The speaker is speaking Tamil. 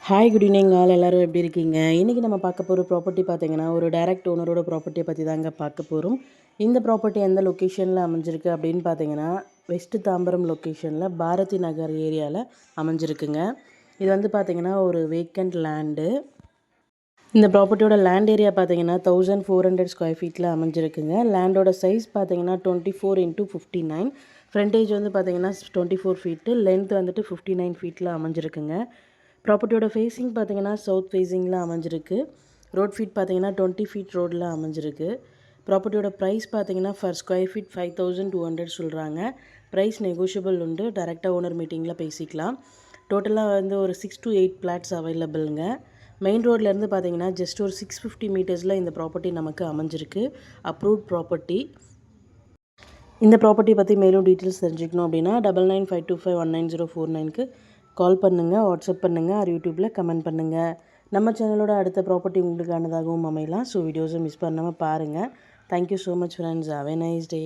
ஹாய் குட் ஈவினிங் ஆல் எல்லோரும் எப்படி இருக்கீங்க? இன்றைக்கி நம்ம பார்க்க போகிற ப்ராப்பர்ட்டி பார்த்தீங்கன்னா ஒரு டைரக்ட் ஓனரோட ப்ராப்பர்ட்டியை பற்றி தாங்க பார்க்க போகிறோம். இந்த ப்ராப்பர்ட்டி எந்த லொக்கேஷனில் அமைஞ்சிருக்கு அப்படின்னு பார்த்தீங்கன்னா வெஸ்ட் தாம்பரம் லொக்கேஷனில் பாரதி நகர் ஏரியாவில் அமைஞ்சிருக்குங்க. இது வந்து பார்த்திங்கன்னா ஒரு வேக்கண்ட் லேண்டு. இந்த ப்ராப்பர்ட்டியோட லேண்ட் ஏரியா பார்த்தீங்கன்னா 1400 ஸ்கொயர் ஃபீட்டில் அமைஞ்சிருக்குங்க. லேண்டோட சைஸ் பார்த்தீங்கன்னா 24x59. ஃப்ரண்டேஜ் வந்து பார்த்தீங்கன்னா 24 ஃபீட்டு, லென்த் வந்துட்டு 59 ஃபீட்டில் அமைஞ்சிருக்குங்க. ப்ராப்பர்ட்டியோட ஃபேஸிங் பார்த்தீங்கன்னா சவுத் ஃபேஸிங்கில் அமைஞ்சிருக்கு. ரோட் ஃபீட் பார்த்தீங்கன்னா 20 ஃபீட் ரோடில் அமைஞ்சிருக்கு. ப்ராப்பர்ட்டியோட ப்ரைஸ் பார்த்தீங்கன்னா ஃபர் ஸ்கொயர் ஃபீட் 5200 சொல்கிறாங்க. ப்ரைஸ் நெகோஷியபிள் உண்டு. டேரெக்டாக ஓனர் மீட்டிங்கில் பேசிக்கலாம். டோட்டலாக வந்து ஒரு 6 to 8 பிளாட்ஸ் அவைலபிளுங்க. மெயின் ரோட்லேருந்து பார்த்தீங்கன்னா ஜஸ்ட் ஒரு 650 மீட்டர்ஸில் இந்த ப்ராப்பர்ட்டி நமக்கு அமைஞ்சிருக்கு. Approved property. இந்த ப்ராப்பர்ட்டி பற்றி மேலும் டீட்டெயில்ஸ் தெரிஞ்சுக்கணும் அப்படின்னா 9952519049க்கு கால் பண்ணுங்கள், வாட்ஸ்அப் பண்ணுங்கள், ஆர் யூடியூப்பில் கமெண்ட் பண்ணுங்கள். நம்ம சேனலோட அடுத்த ப்ராப்பர்ட்டி உங்களுக்கானதாகவும் அமையலாம். ஸோ வீடியோஸை மிஸ் பண்ணாமல் பாருங்கள். Thank you so much friends. Have a nice day.